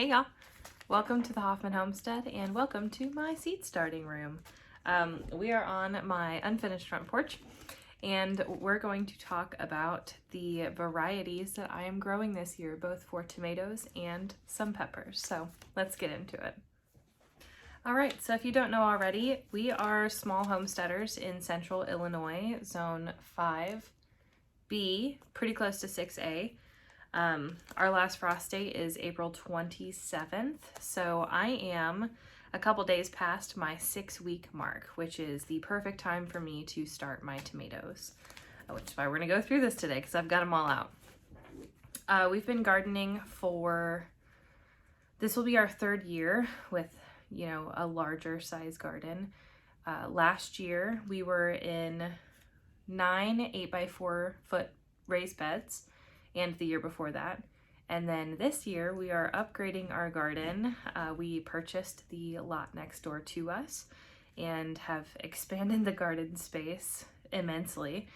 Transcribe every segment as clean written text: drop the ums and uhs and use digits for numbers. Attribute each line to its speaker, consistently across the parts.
Speaker 1: Hey y'all, welcome to the Hoffmann Homestead and welcome to my seed starting room. We are on my unfinished front porch and we're going to talk about the varieties that I am growing this year, both for tomatoes and some peppers. So let's get into it. All right, so if you don't know already, we are small homesteaders in central Illinois, zone 5B, pretty close to 6A. Our last frost date is April 27th, so I am a couple days past my 6-week mark, which is the perfect time for me to start my tomatoes, which is why we're going to go through this today because I've got them all out. We've been gardening this will be our third year with, a larger size garden. Last year we were in 9 8x4 foot raised beds, and the year before that. And then this year we are upgrading our garden. We purchased the lot next door to us and have expanded the garden space immensely.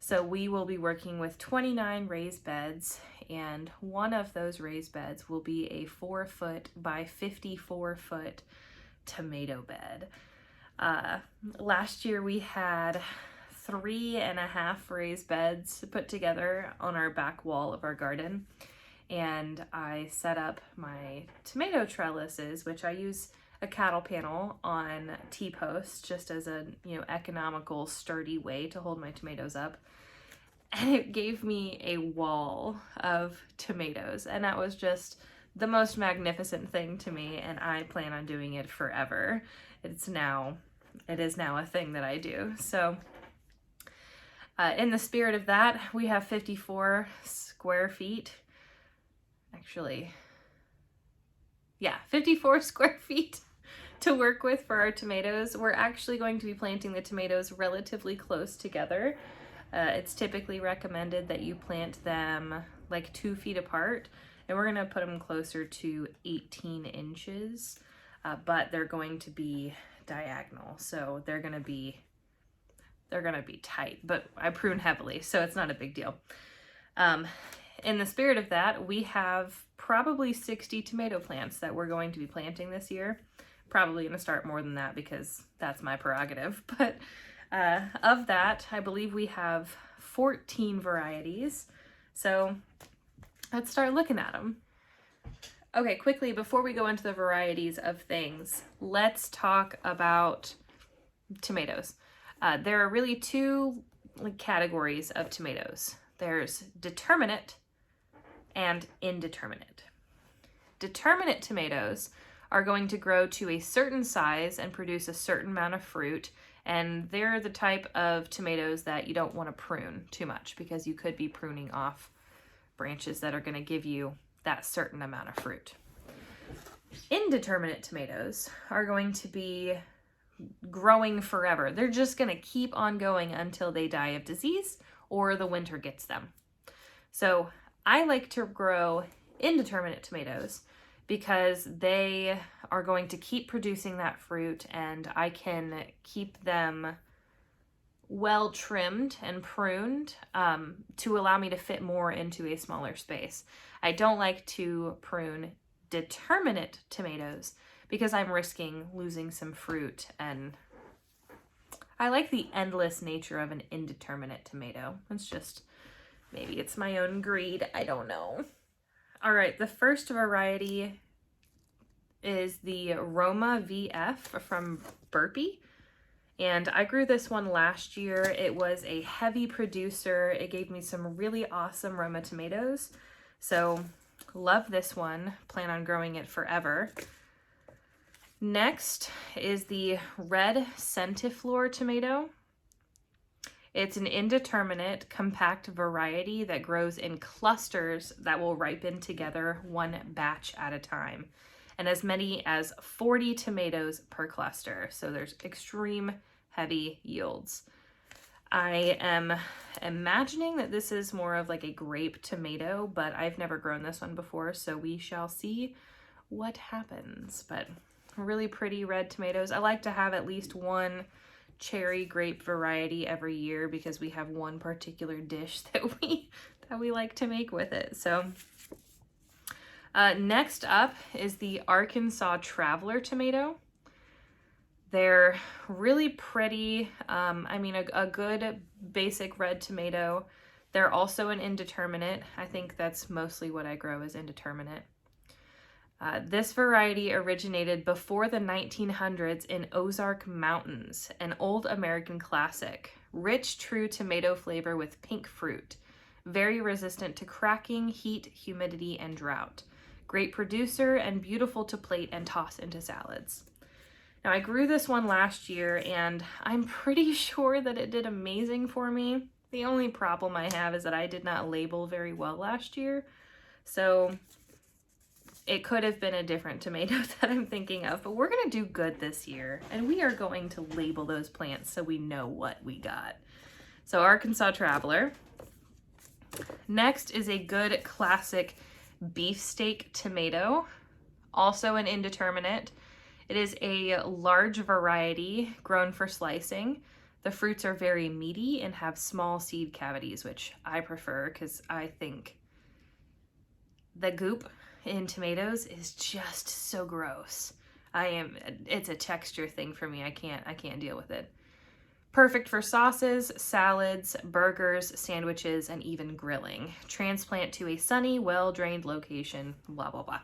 Speaker 1: So we will be working with 29 raised beds, and one of those raised beds will be a 4-foot by 54-foot tomato bed. Last year we had 3.5 raised beds put together on our back wall of our garden, and I set up my tomato trellises, which I use a cattle panel on T-posts just as a economical, sturdy way to hold my tomatoes up, and it gave me a wall of tomatoes, and that was just the most magnificent thing to me, and I plan on doing it forever. It is now a thing that I do. So in the spirit of that, we have 54 square feet. 54 square feet to work with for our tomatoes. We're actually going to be planting the tomatoes relatively close together. It's typically recommended that you plant them like 2 feet apart, and we're gonna put them closer to 18 inches, but they're going to be diagonal, so they're gonna be tight, but I prune heavily, so it's not a big deal. In the spirit of that, we have probably 60 tomato plants that we're going to be planting this year. Probably going to start more than that because that's my prerogative, but of that, I believe we have 14 varieties. So let's start looking at them. Okay, quickly, before we go into the varieties of things, let's talk about tomatoes. There are really two categories of tomatoes. There's determinate and indeterminate. Determinate tomatoes are going to grow to a certain size and produce a certain amount of fruit, and they're the type of tomatoes that you don't want to prune too much because you could be pruning off branches that are going to give you that certain amount of fruit. Indeterminate tomatoes are going to be growing forever. They're just going to keep on going until they die of disease or the winter gets them. So I like to grow indeterminate tomatoes because they are going to keep producing that fruit, and I can keep them well trimmed and pruned to allow me to fit more into a smaller space. I don't like to prune determinate tomatoes because I'm risking losing some fruit, and I like the endless nature of an indeterminate tomato. Maybe it's my own greed, I don't know. All right, the first variety is the Roma VF from Burpee, and I grew this one last year. It was a heavy producer. It gave me some really awesome Roma tomatoes, so love this one, plan on growing it forever. Next is the red Centiflor tomato. It's an indeterminate, compact variety that grows in clusters that will ripen together one batch at a time, and as many as 40 tomatoes per cluster. So there's extreme heavy yields. I am imagining that this is more of like a grape tomato, but I've never grown this one before, so we shall see what happens. But really pretty red tomatoes. I like to have at least one cherry grape variety every year because we have one particular dish that we like to make with it. So Next up is the Arkansas Traveler tomato. They're really pretty. I mean, a good basic red tomato. They're also an indeterminate. I think that's mostly what I grow is indeterminate. This variety originated before the 1900s in Ozark Mountains, an old American classic. Rich, true tomato flavor with pink fruit. Very resistant to cracking, heat, humidity, and drought. Great producer and beautiful to plate and toss into salads. Now, I grew this one last year, and I'm pretty sure that it did amazing for me. The only problem I have is that I did not label very well last year, so it could have been a different tomato that I'm thinking of, but we're going to do good this year, and we are going to label those plants so we know what we got. So Arkansas Traveler. Next is a good classic beefsteak tomato, also an indeterminate. It is a large variety grown for slicing. The fruits are very meaty and have small seed cavities, which I prefer because I think the goop in tomatoes is just so gross. It's a texture thing for me. I can't deal with it. Perfect for sauces, salads, burgers, sandwiches, and even grilling. Transplant to a sunny, well-drained location, blah, blah, blah.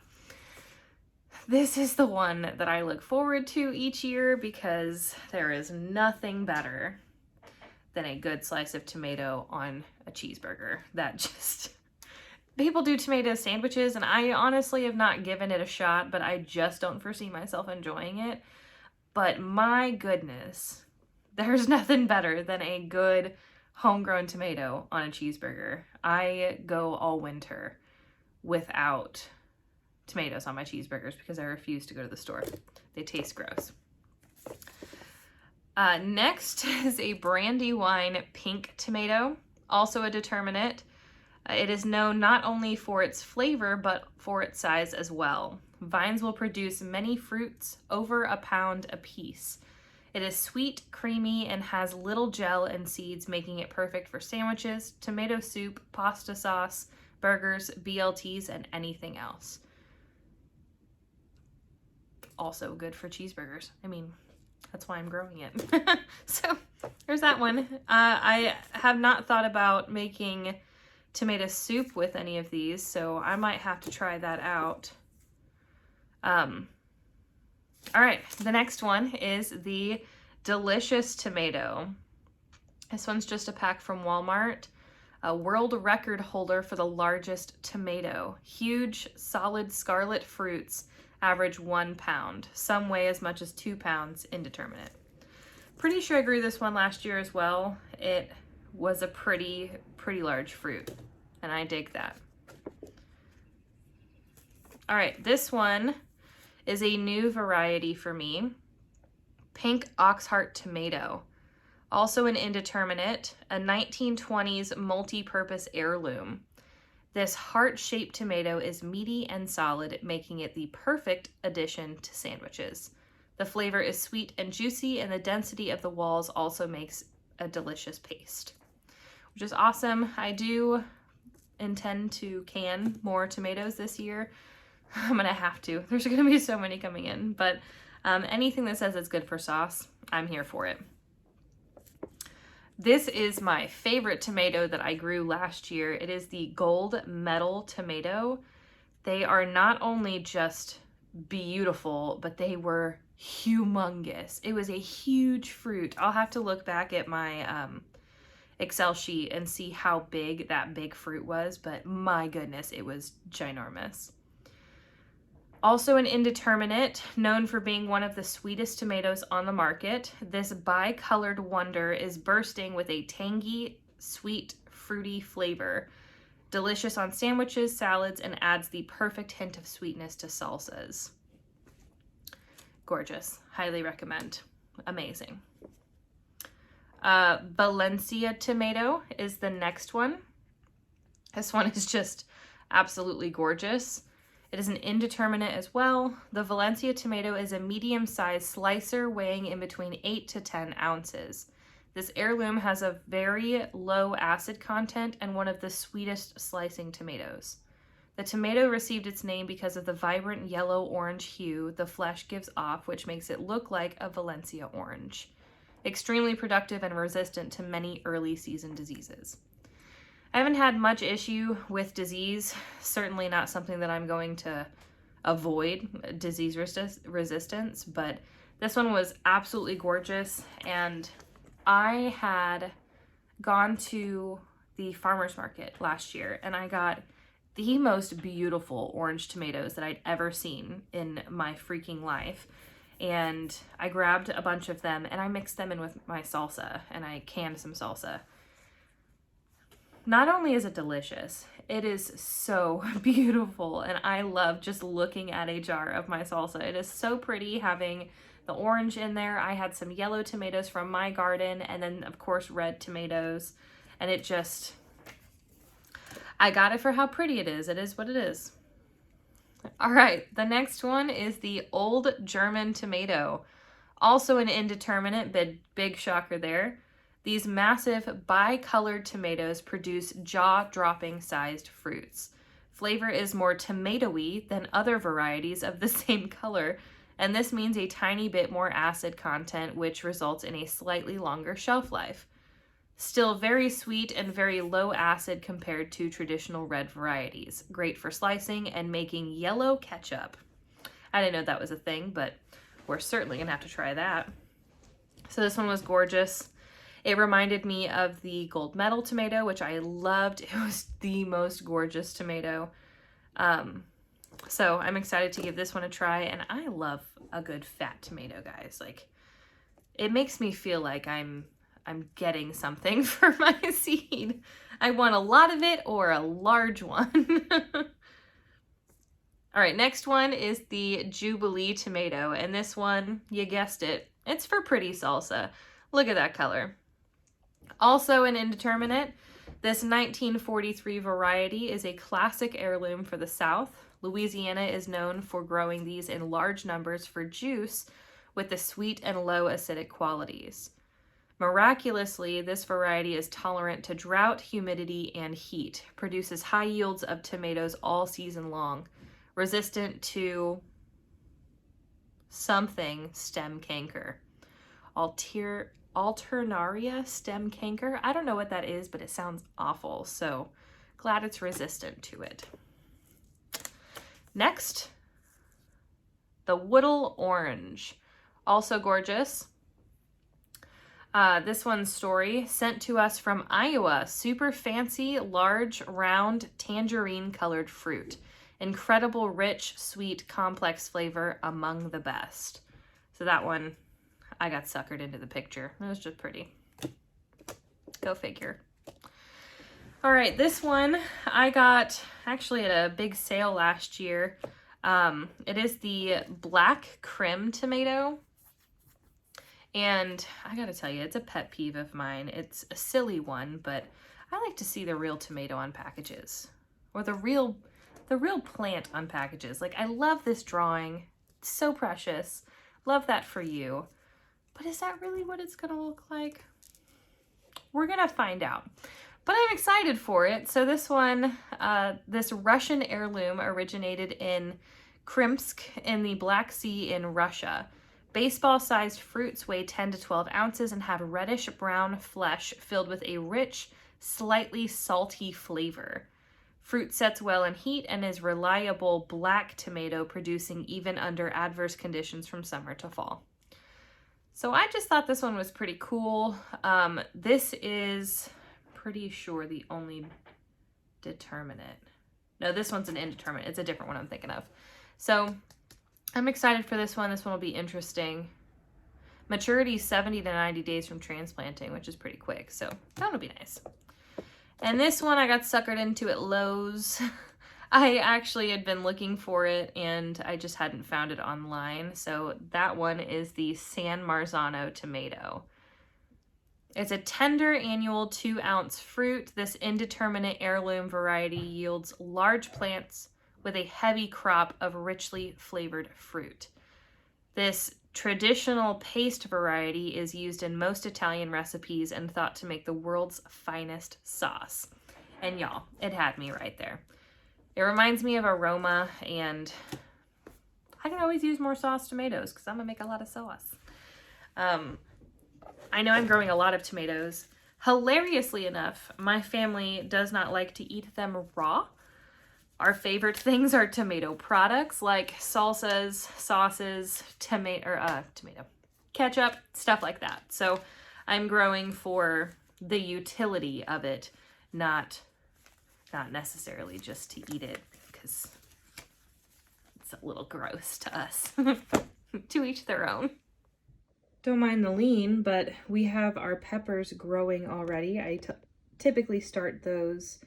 Speaker 1: This is the one that I look forward to each year because there is nothing better than a good slice of tomato on a cheeseburger. That just... People do tomato sandwiches, and I honestly have not given it a shot, but I just don't foresee myself enjoying it. But my goodness, there's nothing better than a good homegrown tomato on a cheeseburger. I go all winter without tomatoes on my cheeseburgers because I refuse to go to the store. They taste gross. Next is a Brandywine pink tomato, also a determinate. It is known not only for its flavor, but for its size as well. Vines will produce many fruits, over 1 pound apiece. It is sweet, creamy, and has little gel and seeds, making it perfect for sandwiches, tomato soup, pasta sauce, burgers, BLTs, and anything else. Also good for cheeseburgers. I mean, that's why I'm growing it. So there's that one. I have not thought about making tomato soup with any of these, so I might have to try that out. All right, the next one is the Delicious tomato. This one's just a pack from Walmart. A world record holder for the largest tomato. Huge, solid scarlet fruits, average 1 pound. Some weigh as much as 2 pounds, indeterminate. Pretty sure I grew this one last year as well. It was a pretty large fruit, and I dig that. All right, this one is a new variety for me. Pink Oxheart tomato. Also an indeterminate, a 1920s multi-purpose heirloom. This heart-shaped tomato is meaty and solid, making it the perfect addition to sandwiches. The flavor is sweet and juicy, and the density of the walls also makes a delicious paste, which is awesome. I do intend to can more tomatoes this year. I'm gonna have to. There's gonna be so many coming in, but anything that says it's good for sauce, I'm here for it. This is my favorite tomato that I grew last year. It is the Gold Medal tomato. They are not only just beautiful, but they were humongous. It was a huge fruit. I'll have to look back at my Excel sheet and see how big that big fruit was, but my goodness, it was ginormous. Also an indeterminate, known for being one of the sweetest tomatoes on the market. This bicolored wonder is bursting with a tangy, sweet, fruity flavor. Delicious on sandwiches, salads, and adds the perfect hint of sweetness to salsas. Gorgeous. Highly recommend. Amazing. Valencia tomato is the next one. This one is just absolutely gorgeous. It is an indeterminate as well. The Valencia tomato is a medium-sized slicer weighing in between 8 to 10 ounces. This heirloom has a very low acid content and one of the sweetest slicing tomatoes. The tomato received its name because of the vibrant yellow-orange hue the flesh gives off, which makes it look like a Valencia orange. Extremely productive and resistant to many early season diseases. I haven't had much issue with disease, certainly not something that I'm going to avoid, disease resistance, but this one was absolutely gorgeous, and I had gone to the farmer's market last year and I got the most beautiful orange tomatoes that I'd ever seen in my freaking life. And I grabbed a bunch of them and I mixed them in with my salsa, and I canned some salsa. Not only is it delicious, it is so beautiful, and I love just looking at a jar of my salsa. It is so pretty having the orange in there. I had some yellow tomatoes from my garden, and then of course red tomatoes, and it just, I got it for how pretty it is. It is what it is. All right, the next one is the Old German tomato. Also an indeterminate, big shocker there. These massive bicolored tomatoes produce jaw-dropping sized fruits. Flavor is more tomatoey than other varieties of the same color, and this means a tiny bit more acid content, which results in a slightly longer shelf life. Still very sweet and very low acid compared to traditional red varieties. Great for slicing and making yellow ketchup. I didn't know that was a thing, but we're certainly gonna have to try that. So this one was gorgeous. It reminded me of the gold medal tomato, which I loved. It was the most gorgeous tomato. So I'm excited to give this one a try, and I love a good fat tomato, guys. Like, it makes me feel like I'm getting something for my seed. I want a lot of it or a large one. All right, next one is the Jubilee tomato, and this one, you guessed it, it's for pretty salsa. Look at that color. Also an indeterminate, this 1943 variety is a classic heirloom for the South. Louisiana is known for growing these in large numbers for juice with the sweet and low acidic qualities. Miraculously, this variety is tolerant to drought, humidity, and heat, produces high yields of tomatoes all season long, resistant to something stem canker. Alternaria stem canker. I don't know what that is, but it sounds awful, so glad it's resistant to it. Next, the Woodle Orange. Also gorgeous. This one's story, sent to us from Iowa. Super fancy, large, round, tangerine-colored fruit. Incredible, rich, sweet, complex flavor, among the best. So that one, I got suckered into the picture. It was just pretty. Go figure. All right, this one I got actually at a big sale last year. It is the Black Crim tomato. And I gotta tell you, it's a pet peeve of mine. It's a silly one, but I like to see the real tomato on packages, or the real plant on packages. Like, I love this drawing. It's so precious. Love that for you. But is that really what it's gonna look like? We're gonna find out. But I'm excited for it. So this one, this Russian heirloom originated in Krimsk in the Black Sea in Russia. Baseball-sized fruits weigh 10 to 12 ounces and have reddish-brown flesh filled with a rich, slightly salty flavor. Fruit sets well in heat and is reliable black tomato, producing even under adverse conditions from summer to fall. So I just thought this one was pretty cool. This is pretty sure the only determinate. No, this one's an indeterminate. It's a different one I'm thinking of. So I'm excited for this one. This one will be interesting. Maturity 70 to 90 days from transplanting, which is pretty quick. So that'll be nice. And this one I got suckered into at Lowe's. I actually had been looking for it and I just hadn't found it online. So that one is the San Marzano tomato. It's a tender annual 2-ounce fruit. This indeterminate heirloom variety yields large plants with a heavy crop of richly flavored fruit. This traditional paste variety is used in most Italian recipes and thought to make the world's finest sauce. And y'all, it had me right there. It reminds me of aroma, and I can always use more sauce tomatoes because I'm gonna make a lot of sauce. I know I'm growing a lot of tomatoes. Hilariously enough, my family does not like to eat them raw. Our favorite things are tomato products like salsas, sauces, tomato, ketchup, stuff like that. So I'm growing for the utility of it, not necessarily just to eat it, because it's a little gross to us. To each their own. Don't mind the lean, but we have our peppers growing already. I typically start those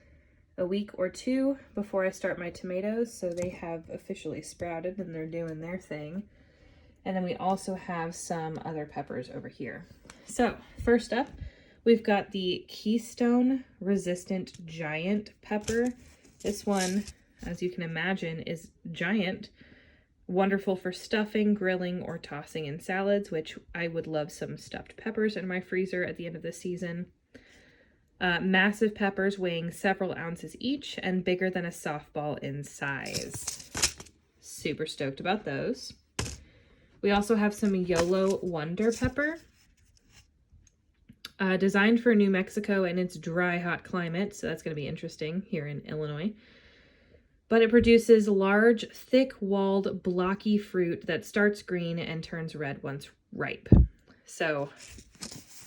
Speaker 1: a week or two before I start my tomatoes, so they have officially sprouted and they're doing their thing. And then we also have some other peppers over here. So first up, we've got the Keystone Resistant Giant Pepper. This one, as you can imagine, is giant. Wonderful for stuffing, grilling, or tossing in salads, which I would love some stuffed peppers in my freezer at the end of the season. Massive peppers weighing several ounces each and bigger than a softball in size. Super stoked about those. We also have some YOLO Wonder Pepper. Designed for New Mexico and its dry, hot climate, so that's going to be interesting here in Illinois. But it produces large, thick-walled, blocky fruit that starts green and turns red once ripe. So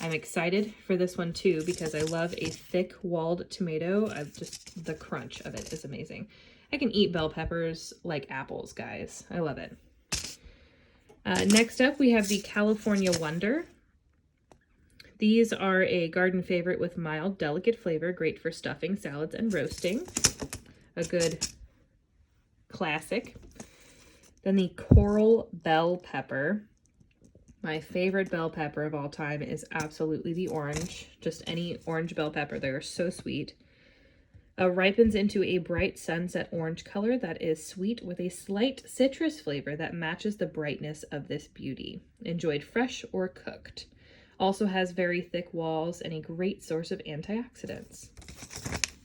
Speaker 1: I'm excited for this one too, because I love a thick-walled tomato. Just the crunch of it is amazing. I can eat bell peppers like apples, guys. I love it. Next up, we have the California Wonder. These are a garden favorite with mild, delicate flavor, great for stuffing, salads, and roasting. A good classic. Then the Coral Bell Pepper. My favorite bell pepper of all time is absolutely the orange. Just any orange bell pepper. They are so sweet. Ripens into a bright sunset orange color that is sweet with a slight citrus flavor that matches the brightness of this beauty. Enjoyed fresh or cooked. Also has very thick walls and a great source of antioxidants.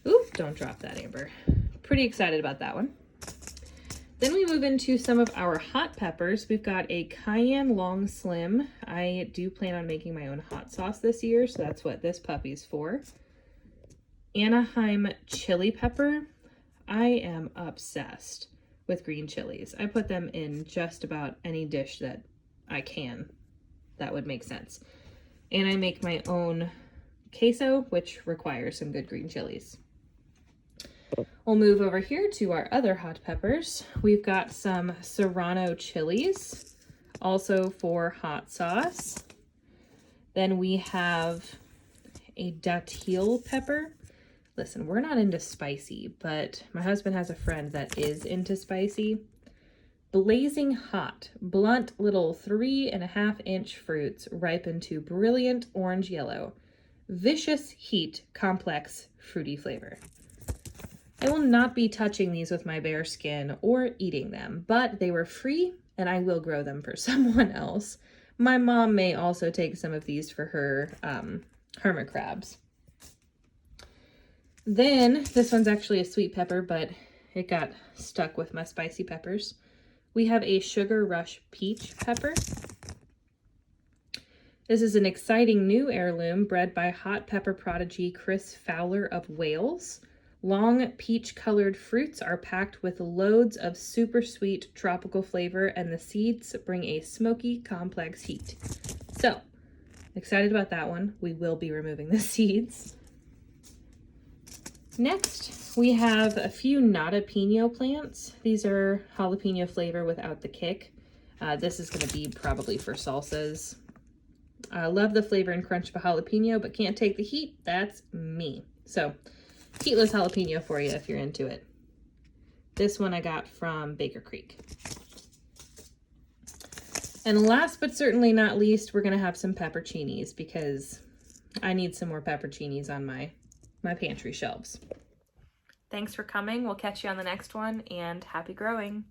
Speaker 1: Ooh, don't drop that, Amber. Pretty excited about that one. Then we move into some of our hot peppers. We've got a Cayenne Long Slim. I do plan on making my own hot sauce this year, so that's what this puppy's for. Anaheim Chili Pepper. I am obsessed with green chilies. I put them in just about any dish that I can. That would make sense. And I make my own queso, which requires some good green chilies. We'll move over here to our other hot peppers. We've got some Serrano chilies, also for hot sauce. Then we have a datil pepper. Listen, we're not into spicy, but my husband has a friend that is into spicy. Blazing hot, blunt little 3.5-inch fruits ripen to brilliant orange yellow. Vicious heat, complex, fruity flavor. I will not be touching these with my bare skin or eating them, but they were free and I will grow them for someone else. My mom may also take some of these for her hermit crabs. Then, this one's actually a sweet pepper, but it got stuck with my spicy peppers. We have a Sugar Rush Peach Pepper. This is an exciting new heirloom bred by hot pepper prodigy Chris Fowler of Wales. Long peach-colored fruits are packed with loads of super sweet tropical flavor, and the seeds bring a smoky, complex heat. So, excited about that one. We will be removing the seeds. Next, we have a few jalapeno plants. These are jalapeno flavor without the kick. This is going to be probably for salsas. I love the flavor and crunch of a jalapeno, but can't take the heat. That's me. So, heatless jalapeno for you if you're into it. This one I got from Baker Creek. And last but certainly not least, we're going to have some pepperoncinis because I need some more pepperoncinis on my pantry shelves. Thanks for coming. We'll catch you on the next one, and happy growing.